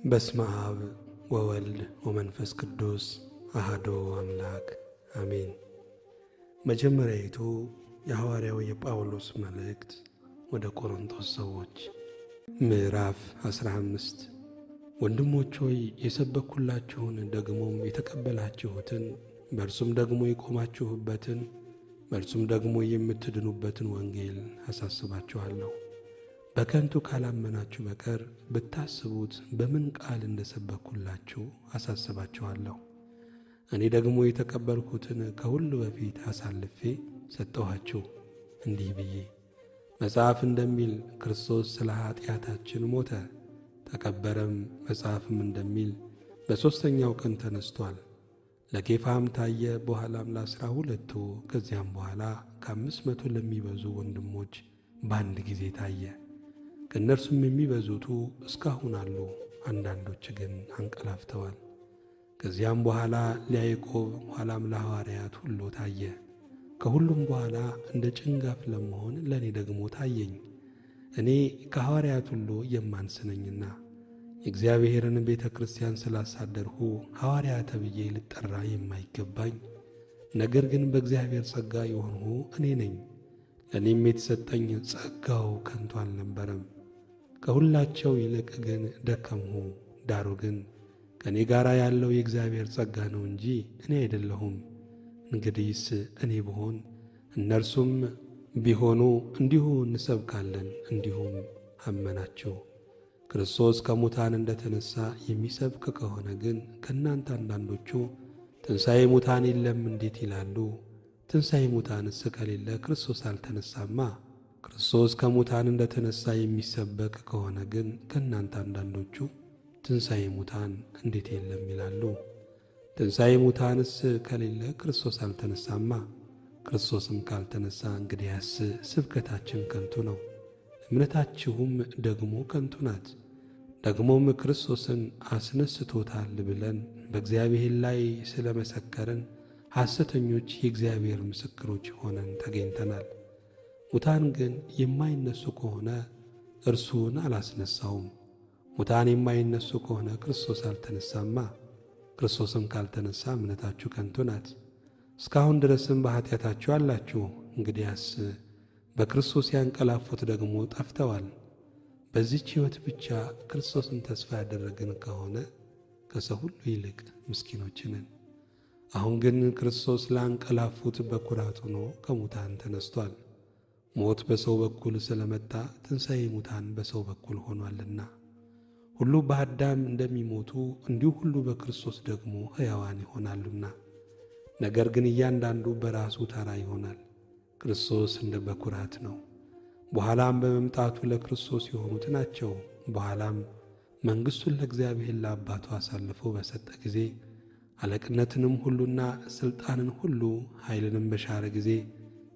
በስመ አብ ወወልድ ወመንፈስ ቅዱስ አሐዱ አምላክ አሜን። መጀመሪያይቱ የሐዋርያው የጳውሎስ መልእክት ወደ ቆሮንቶስ ሰዎች ምዕራፍ 15 ወንድሞች ሆይ የሰበኩላችሁን ደግሞም የተቀበላችሁትን በእርሱም ደግሞ የቆማችሁበትን በእርሱም ደግሞ የምትድኑበትን ወንጌል አሳስባችኋለሁ። በከንቱ ካላመናችሁ በቀር ብታስቡት በምን ቃል እንደሰበኩላችሁ አሳስባችኋለሁ። እኔ ደግሞ የተቀበልኩትን ከሁሉ በፊት አሳልፌ ሰጠኋችሁ፣ እንዲህ ብዬ መጽሐፍ እንደሚል ክርስቶስ ስለ ኃጢአታችን ሞተ፣ ተቀበረም፣ መጽሐፍም እንደሚል በሦስተኛው ቀን ተነስቷል። ለኬፋም ታየ፣ በኋላም ለ12፣ ከዚያም በኋላ ከ500 ለሚበዙ ወንድሞች በአንድ ጊዜ ታየ። ከእነርሱም የሚበዙቱ እስካሁን አሉ፣ አንዳንዶች ግን አንቀላፍተዋል። ከዚያም በኋላ ለያዕቆብ ኋላም ለሐዋርያት ሁሉ ታየ። ከሁሉም በኋላ እንደ ጭንጋፍ ለመሆን ለእኔ ደግሞ ታየኝ። እኔ ከሐዋርያት ሁሉ የማንስ ነኝና የእግዚአብሔርን ቤተ ክርስቲያን ስላሳደርሁ ሐዋርያ ተብዬ ልጠራ የማይገባኝ፣ ነገር ግን በእግዚአብሔር ጸጋ የሆንሁ እኔ ነኝ። ለእኔም የተሰጠኝ ጸጋው ከንቱ አልነበረም። ከሁላቸው ይልቅ ግን ደከምሁ። ዳሩ ግን ከእኔ ጋር ያለው የእግዚአብሔር ጸጋ ነው እንጂ እኔ አይደለሁም። እንግዲህስ እኔ ብሆን እነርሱም ቢሆኑ እንዲሁ እንሰብካለን፣ እንዲሁም አመናችሁ። ክርስቶስ ከሙታን እንደተነሣ የሚሰብክ ከሆነ ግን ከእናንተ አንዳንዶቹ ትንሣኤ ሙታን የለም እንዴት ይላሉ? ትንሣኤ ሙታንስ ከሌለ ክርስቶስ አልተነሣማ። ክርስቶስ ከሙታን እንደተነሣ የሚሰበክ ከሆነ ግን ከእናንተ አንዳንዶቹ ትንሣኤ ሙታን እንዴት የለም ይላሉ? ትንሣኤ ሙታንስ ከሌለ ክርስቶስ አልተነሣማ። ክርስቶስም ካልተነሣ እንግዲያስ ስብከታችን ከንቱ ነው፣ እምነታችሁም ደግሞ ከንቱ ናት። ደግሞም ክርስቶስን አስነስቶታል ብለን በእግዚአብሔር ላይ ስለ መሰከርን ሐሰተኞች የእግዚአብሔር ምስክሮች ሆነን ተገኝተናል። ሙታን ግን የማይነሱ ከሆነ እርሱን አላስነሣውም። ሙታን የማይነሱ ከሆነ ክርስቶስ አልተነሣማ። ክርስቶስም ካልተነሣ እምነታችሁ ከንቱ ናት፣ እስካሁን ድረስም በኃጢአታችሁ አላችሁ። እንግዲያስ በክርስቶስ ያንቀላፉት ደግሞ ጠፍተዋል። በዚህች ሕይወት ብቻ ክርስቶስን ተስፋ ያደረግን ከሆነ ከሰው ሁሉ ይልቅ ምስኪኖች ነን። አሁን ግን ክርስቶስ ላንቀላፉት በኵራት ሆኖ ከሙታን ተነስቷል። ሞት በሰው በኩል ስለመጣ ትንሣኤ ሙታን በሰው በኩል ሆኗልና፣ ሁሉ በአዳም እንደሚሞቱ እንዲሁ ሁሉ በክርስቶስ ደግሞ ሕያዋን ይሆናሉና። ነገር ግን እያንዳንዱ በራሱ ተራ ይሆናል። ክርስቶስ እንደ በኵራት ነው፣ በኋላም በመምጣቱ ለክርስቶስ የሆኑት ናቸው። በኋላም መንግሥቱን ለእግዚአብሔር ለአባቱ አሳልፎ በሰጠ ጊዜ አለቅነትንም ሁሉና ሥልጣንን ሁሉ ኃይልንም በሻረ ጊዜ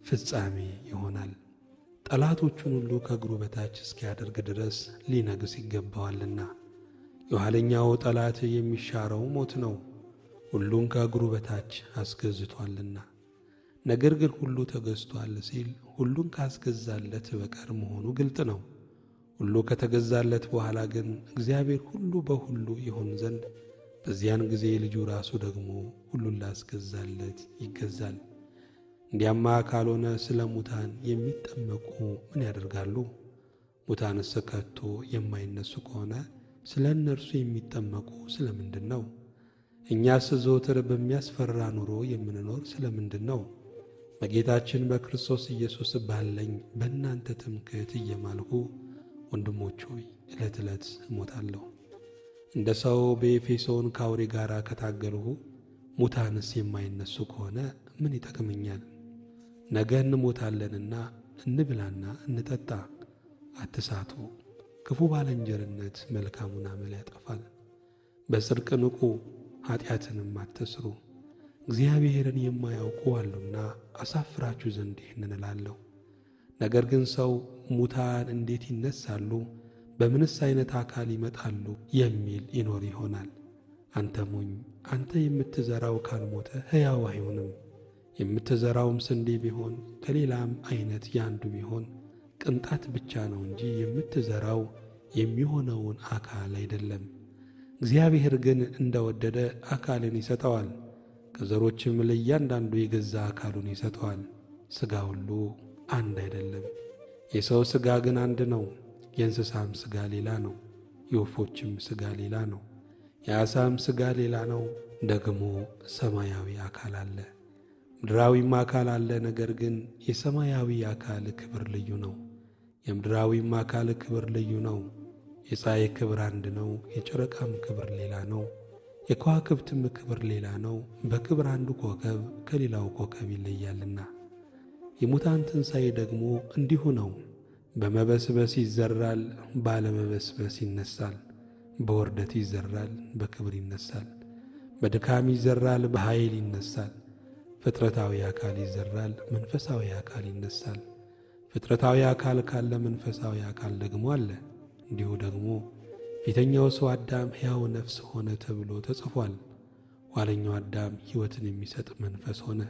ፍጻሜ ይሆናል። ጠላቶቹን ሁሉ ከእግሩ በታች እስኪያደርግ ድረስ ሊነግሥ ይገባዋልና። የኋለኛው ጠላት የሚሻረው ሞት ነው፣ ሁሉን ከእግሩ በታች አስገዝቶአልና። ነገር ግን ሁሉ ተገዝቶአል ሲል ሁሉን ካስገዛለት በቀር መሆኑ ግልጥ ነው። ሁሉ ከተገዛለት በኋላ ግን እግዚአብሔር ሁሉ በሁሉ ይሆን ዘንድ በዚያን ጊዜ ልጁ ራሱ ደግሞ ሁሉን ላስገዛለት ይገዛል። እንዲያማ ካልሆነ ስለ ሙታን የሚጠመቁ ምን ያደርጋሉ? ሙታንስ ከቶ የማይነሱ ከሆነ ስለ እነርሱ የሚጠመቁ ስለ ምንድን ነው? እኛስ ዘወትር በሚያስፈራ ኑሮ የምንኖር ስለ ምንድን ነው? በጌታችን በክርስቶስ ኢየሱስ ባለኝ በእናንተ ትምክህት እየማልሁ ወንድሞች ሆይ ዕለት ዕለት እሞታለሁ። እንደ ሰው በኤፌሶን ከአውሬ ጋር ከታገልሁ ሙታንስ የማይነሱ ከሆነ ምን ይጠቅመኛል? ነገ እንሞታለንና እንብላና እንጠጣ፣ አትሳቱ። ክፉ ባልንጀርነት መልካሙን አመል ያጠፋል። በጽድቅ ንቁ፣ ኃጢአትንም አትስሩ። እግዚአብሔርን የማያውቁ አሉና አሳፍራችሁ ዘንድ ይህንን እላለሁ። ነገር ግን ሰው ሙታን እንዴት ይነሳሉ? በምንስ ዓይነት አካል ይመጣሉ? የሚል ይኖር ይሆናል። አንተ ሞኝ፣ አንተ የምትዘራው ካልሞተ ሕያው አይሆንም። የምትዘራውም ስንዴ ቢሆን ከሌላም ዓይነት ያንዱ ቢሆን ቅንጣት ብቻ ነው እንጂ የምትዘራው የሚሆነውን አካል አይደለም። እግዚአብሔር ግን እንደወደደ አካልን ይሰጠዋል። ከዘሮችም ለእያንዳንዱ የገዛ አካሉን ይሰጠዋል። ሥጋ ሁሉ አንድ አይደለም። የሰው ሥጋ ግን አንድ ነው። የእንስሳም ሥጋ ሌላ ነው። የወፎችም ሥጋ ሌላ ነው። የዓሣም ሥጋ ሌላ ነው። ደግሞ ሰማያዊ አካል አለ፣ ምድራዊም አካል አለ። ነገር ግን የሰማያዊ አካል ክብር ልዩ ነው፣ የምድራዊም አካል ክብር ልዩ ነው። የፀሐይ ክብር አንድ ነው፣ የጨረቃም ክብር ሌላ ነው፣ የከዋክብትም ክብር ሌላ ነው። በክብር አንዱ ኮከብ ከሌላው ኮከብ ይለያልና። የሙታን ትንሣኤ ደግሞ እንዲሁ ነው። በመበስበስ ይዘራል፣ ባለመበስበስ ይነሳል። በውርደት ይዘራል፣ በክብር ይነሳል። በድካም ይዘራል፣ በኃይል ይነሳል። ፍጥረታዊ አካል ይዘራል፣ መንፈሳዊ አካል ይነሳል። ፍጥረታዊ አካል ካለ መንፈሳዊ አካል ደግሞ አለ። እንዲሁ ደግሞ ፊተኛው ሰው አዳም ሕያው ነፍስ ሆነ ተብሎ ተጽፏል። ኋለኛው አዳም ሕይወትን የሚሰጥ መንፈስ ሆነ።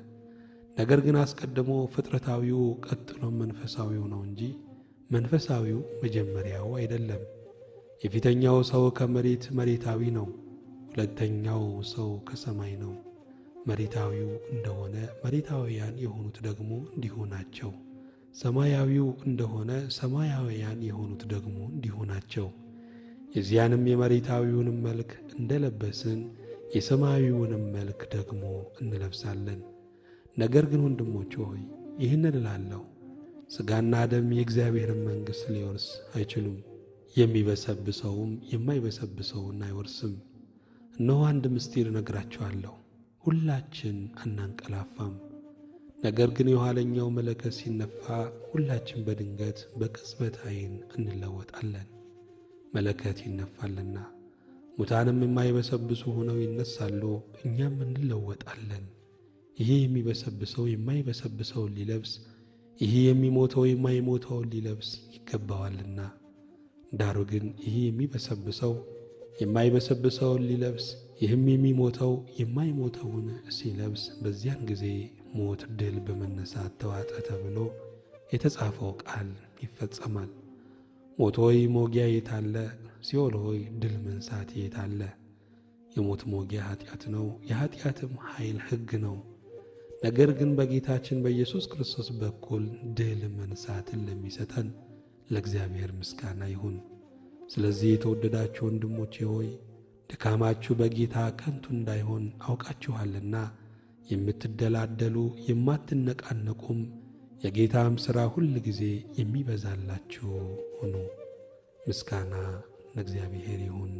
ነገር ግን አስቀድሞ ፍጥረታዊው ቀጥሎም መንፈሳዊው ነው እንጂ መንፈሳዊው መጀመሪያው አይደለም። የፊተኛው ሰው ከመሬት መሬታዊ ነው፣ ሁለተኛው ሰው ከሰማይ ነው። መሬታዊው እንደሆነ መሬታውያን የሆኑት ደግሞ እንዲሁ ናቸው። ሰማያዊው እንደሆነ ሰማያውያን የሆኑት ደግሞ እንዲሁ ናቸው። የዚያንም የመሬታዊውንም መልክ እንደለበስን የሰማያዊውንም መልክ ደግሞ እንለብሳለን። ነገር ግን ወንድሞች ሆይ ይህንን እላለሁ፣ ሥጋና ደም የእግዚአብሔርን መንግሥት ሊወርስ አይችሉም፣ የሚበሰብሰውም የማይበሰብሰውን አይወርስም። እነሆ አንድ ምስጢር እነግራችኋለሁ፣ ሁላችን አናንቀላፋም። ነገር ግን የኋለኛው መለከት ሲነፋ ሁላችን በድንገት በቅጽበት ዓይን እንለወጣለን። መለከት ይነፋልና ሙታንም የማይበሰብሱ ሆነው ይነሳሉ፣ እኛም እንለወጣለን። ይሄ የሚበሰብሰው የማይበሰብሰውን ሊለብስ፣ ይሄ የሚሞተው የማይሞተውን ሊለብስ ይገባዋልና። ዳሩ ግን ይሄ የሚበሰብሰው የማይበሰብሰውን ሊለብስ፣ ይህም የሚሞተው የማይሞተውን ሲለብስ በዚያን ጊዜ ሞት ድል በመነሳት ተዋጠ ተብሎ የተጻፈው ቃል ይፈጸማል። ሞት ሆይ ሞጊያ የት አለ? ሲኦል ሆይ ድል መንሳት የት አለ? የሞት ሞጊያ ኃጢአት ነው፣ የኃጢአትም ኃይል ሕግ ነው። ነገር ግን በጌታችን በኢየሱስ ክርስቶስ በኩል ድል መንሳትን ለሚሰጠን ለእግዚአብሔር ምስጋና ይሁን። ስለዚህ የተወደዳችሁ ወንድሞቼ ሆይ ድካማችሁ በጌታ ከንቱ እንዳይሆን አውቃችኋልና የምትደላደሉ የማትነቃነቁም የጌታም ሥራ ሁል ጊዜ የሚበዛላችሁ ሁኑ። ምስጋና ለእግዚአብሔር ይሁን።